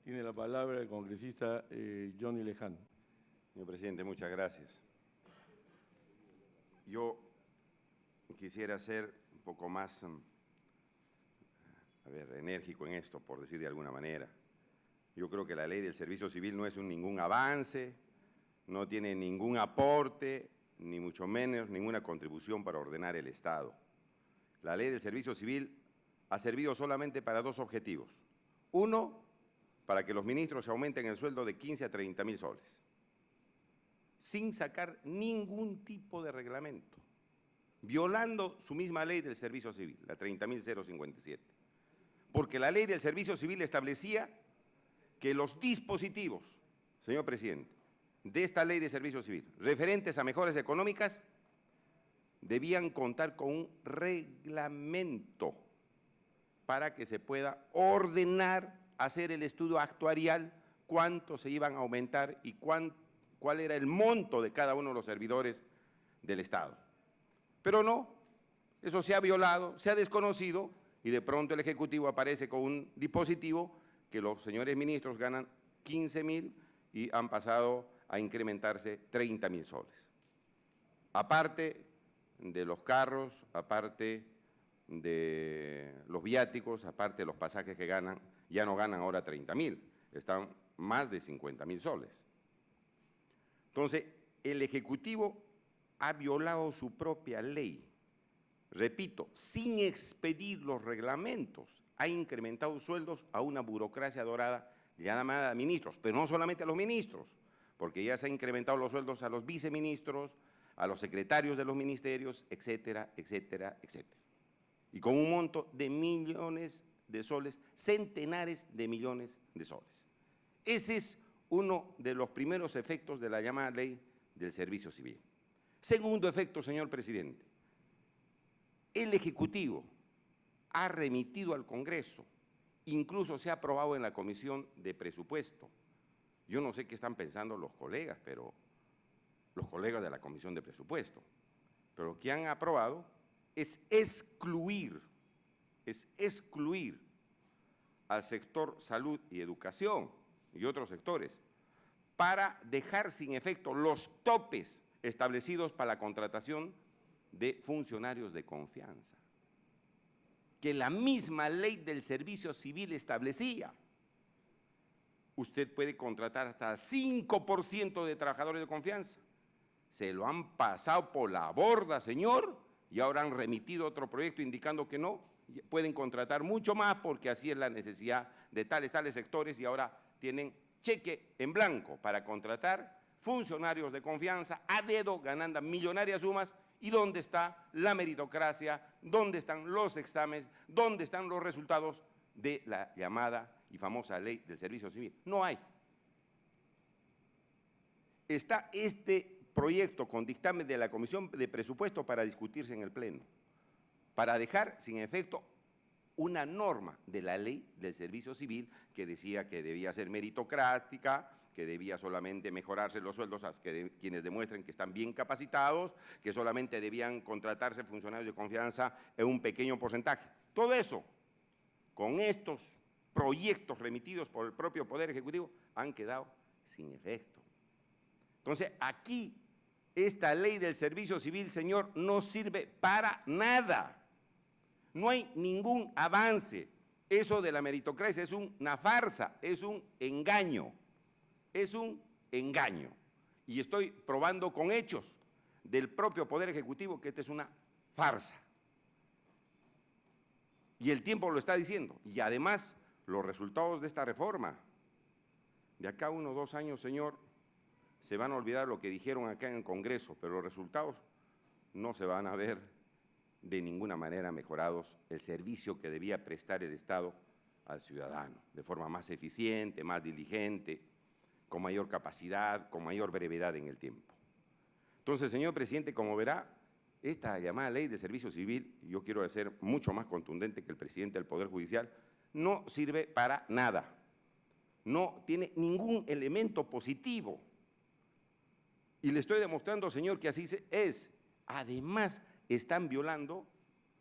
Tiene la palabra el congresista Johnny Leján. Señor presidente, muchas gracias. Yo quisiera ser un poco más, enérgico en esto, por decir de alguna manera. Yo creo que la ley del servicio civil no es ningún avance, no tiene ningún aporte, ni mucho menos ninguna contribución para ordenar el Estado. La ley del servicio civil ha servido solamente para dos objetivos. Uno, para que los ministros se aumenten el sueldo de 15 a 30.000 soles, sin sacar ningún tipo de reglamento, violando su misma ley del servicio civil, la 30.057. Porque la ley del servicio civil establecía que los dispositivos, señor presidente, de esta ley de servicio civil, referentes a mejoras económicas, debían contar con un reglamento para que se pueda ordenar, hacer el estudio actuarial, cuánto se iban a aumentar y cuál era el monto de cada uno de los servidores del Estado. Pero no, eso se ha violado, se ha desconocido y de pronto el Ejecutivo aparece con un dispositivo que los señores ministros ganan 15.000 y han pasado a incrementarse 30.000 soles. Aparte de los carros, aparte de los viáticos, aparte de los pasajes que ganan, ya no ganan ahora 30.000, están más de 50.000 soles. Entonces, el Ejecutivo ha violado su propia ley. Repito, sin expedir los reglamentos, ha incrementado sueldos a una burocracia dorada llamada ministros, pero no solamente a los ministros, porque ya se han incrementado los sueldos a los viceministros, a los secretarios de los ministerios, etcétera, etcétera, etcétera. Y con un monto de millones de soles, centenares de millones de soles. Ese es uno de los primeros efectos de la llamada ley del servicio civil. Segundo efecto, señor presidente, el Ejecutivo ha remitido al Congreso, incluso se ha aprobado en la Comisión de Presupuesto. Yo no sé qué están pensando los colegas, pero los colegas de la Comisión de Presupuesto, pero lo que han aprobado es excluir al sector salud y educación y otros sectores para dejar sin efecto los topes establecidos para la contratación de funcionarios de confianza, que la misma ley del servicio civil establecía. Usted puede contratar hasta 5% de trabajadores de confianza. Se lo han pasado por la borda, señor, y ahora han remitido otro proyecto indicando que no, pueden contratar mucho más porque así es la necesidad de tales sectores y ahora tienen cheque en blanco para contratar funcionarios de confianza a dedo, ganando millonarias sumas. ¿Y dónde está la meritocracia? ¿Dónde están los exámenes? ¿Dónde están los resultados de la llamada y famosa ley del servicio civil? No hay. Está este proyecto con dictamen de la Comisión de Presupuesto para discutirse en el Pleno, para dejar sin efecto una norma de la ley del servicio civil que decía que debía ser meritocrática, que debía solamente mejorarse los sueldos a quienes demuestren que están bien capacitados, que solamente debían contratarse funcionarios de confianza en un pequeño porcentaje. Todo eso, con estos proyectos remitidos por el propio Poder Ejecutivo, han quedado sin efecto. Entonces, aquí, esta ley del servicio civil, señor, no sirve para nada. No hay ningún avance. Eso de la meritocracia es una farsa, es un engaño. Es un engaño. Y estoy probando con hechos del propio Poder Ejecutivo que esta es una farsa. Y el tiempo lo está diciendo. Y además, los resultados de esta reforma, de acá a 1 o 2 años, señor, se van a olvidar lo que dijeron acá en el Congreso, pero los resultados no se van a ver de ninguna manera mejorados el servicio que debía prestar el Estado al ciudadano, de forma más eficiente, más diligente, con mayor capacidad, con mayor brevedad en el tiempo. Entonces, señor presidente, como verá, esta llamada ley de servicio civil, yo quiero ser mucho más contundente que el presidente del Poder Judicial, no sirve para nada, no tiene ningún elemento positivo. Y le estoy demostrando, señor, que así es. Además, están violando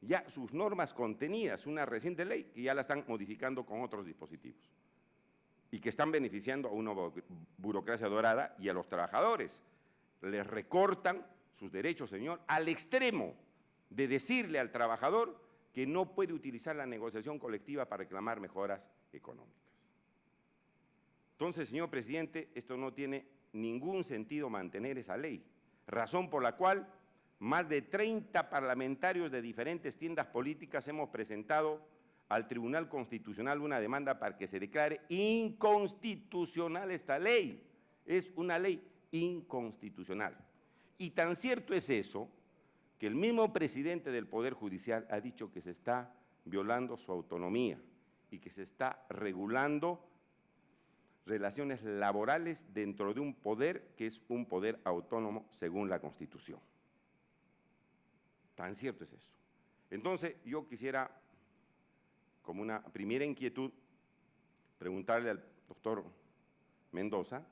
ya sus normas contenidas, una reciente ley que ya la están modificando con otros dispositivos. Y y que están beneficiando a una burocracia dorada y a los trabajadores. Les recortan sus derechos, señor, al extremo de decirle al trabajador que no puede utilizar la negociación colectiva para reclamar mejoras económicas. Entonces, señor presidente, esto no tiene ningún sentido mantener esa ley, razón por la cual más de 30 parlamentarios de diferentes tiendas políticas hemos presentado al Tribunal Constitucional una demanda para que se declare inconstitucional esta ley. Es una ley inconstitucional. Y tan cierto es eso, que el mismo presidente del Poder Judicial ha dicho que se está violando su autonomía y que se está regulando relaciones laborales dentro de un poder que es un poder autónomo según la Constitución. Tan cierto es eso. Entonces, yo quisiera, como una primera inquietud, preguntarle al doctor Mendoza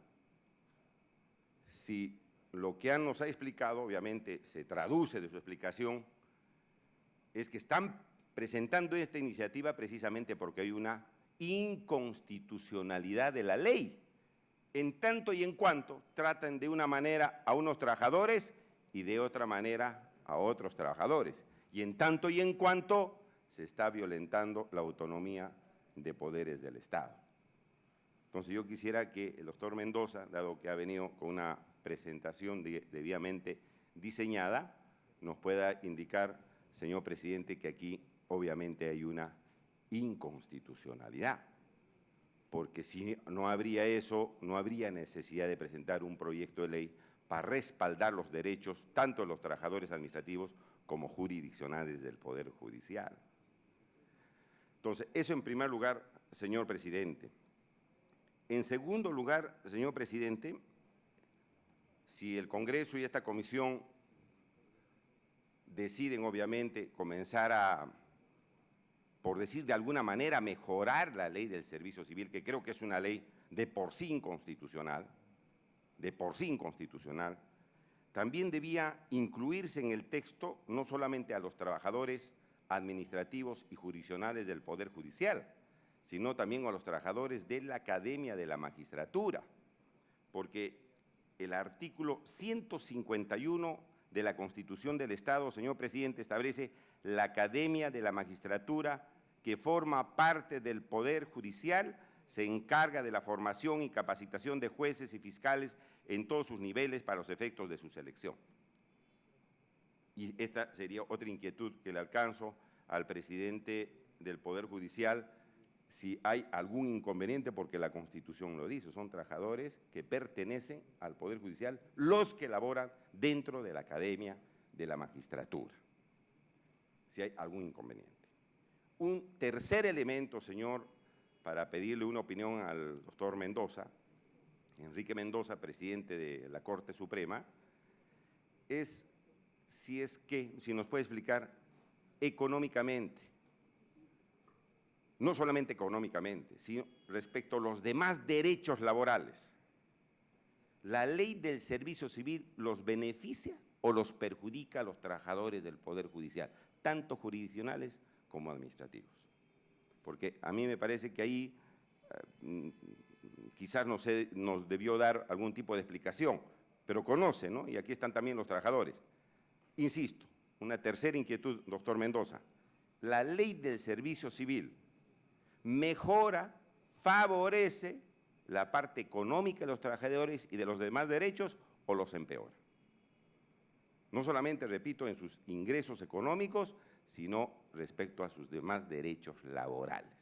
si lo que nos ha explicado, obviamente se traduce de su explicación, es que están presentando esta iniciativa precisamente porque hay una inconstitucionalidad de la ley, en tanto y en cuanto tratan de una manera a unos trabajadores y de otra manera a otros trabajadores, y en tanto y en cuanto se está violentando la autonomía de poderes del Estado. Entonces yo quisiera que el doctor Mendoza, dado que ha venido con una presentación debidamente diseñada, nos pueda indicar, señor presidente, que aquí obviamente hay una inconstitucionalidad, porque si no habría eso, no habría necesidad de presentar un proyecto de ley para respaldar los derechos tanto de los trabajadores administrativos como jurisdiccionales del Poder Judicial. Entonces, eso en primer lugar, señor presidente. En segundo lugar, señor presidente, si el Congreso y esta comisión deciden obviamente comenzar a, por decir de alguna manera, mejorar la ley del servicio civil, que creo que es una ley de por sí inconstitucional, también debía incluirse en el texto no solamente a los trabajadores administrativos y jurisdiccionales del Poder Judicial, sino también a los trabajadores de la Academia de la Magistratura, porque el artículo 151 de la Constitución del Estado, señor presidente, establece la Academia de la Magistratura, que forma parte del Poder Judicial, se encarga de la formación y capacitación de jueces y fiscales en todos sus niveles para los efectos de su selección. Y esta sería otra inquietud que le alcanzo al presidente del Poder Judicial, si hay algún inconveniente, porque la Constitución lo dice, son trabajadores que pertenecen al Poder Judicial, los que laboran dentro de la Academia de la Magistratura, si hay algún inconveniente. Un tercer elemento, señor, para pedirle una opinión al doctor Mendoza, Enrique Mendoza, presidente de la Corte Suprema, es si nos puede explicar económicamente, no solamente económicamente, sino respecto a los demás derechos laborales, ¿la ley del servicio civil los beneficia o los perjudica a los trabajadores del Poder Judicial, tanto jurisdiccionales como administrativos? Porque a mí me parece que ahí quizás nos debió dar algún tipo de explicación, pero conoce, ¿no? Y aquí están también los trabajadores. Insisto, una tercera inquietud, doctor Mendoza, ¿la ley del servicio civil mejora, favorece la parte económica de los trabajadores y de los demás derechos o los empeora? No solamente, repito, en sus ingresos económicos, sino respecto a sus demás derechos laborales.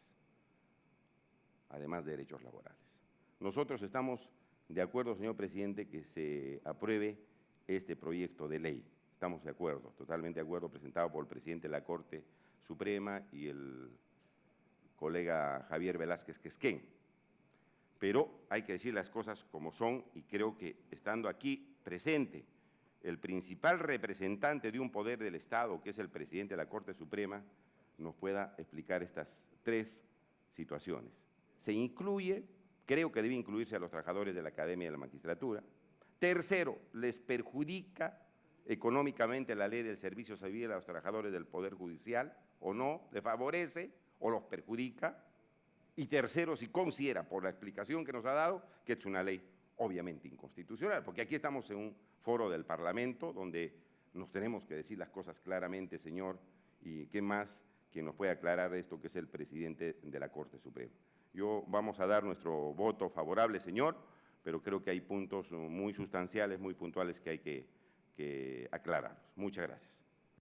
Además de derechos laborales. Nosotros estamos de acuerdo, señor presidente, que se apruebe este proyecto de ley. Estamos de acuerdo, totalmente de acuerdo, presentado por el presidente de la Corte Suprema y el colega Javier Velázquez Quesquén. Pero hay que decir las cosas como son, y creo que estando aquí presente el principal representante de un poder del Estado, que es el presidente de la Corte Suprema, nos pueda explicar estas tres situaciones. Se incluye, creo que debe incluirse a los trabajadores de la Academia de la Magistratura. Tercero, ¿les perjudica económicamente la ley del servicio civil a los trabajadores del Poder Judicial o no? ¿Les favorece o los perjudica? Y tercero, si considera, por la explicación que nos ha dado, que es una ley obviamente inconstitucional, porque aquí estamos en un foro del Parlamento donde nos tenemos que decir las cosas claramente, señor, y qué más que nos puede aclarar esto, que es el presidente de la Corte Suprema. Vamos a dar nuestro voto favorable, señor, pero creo que hay puntos muy sustanciales, muy puntuales que hay que aclarar. Muchas gracias.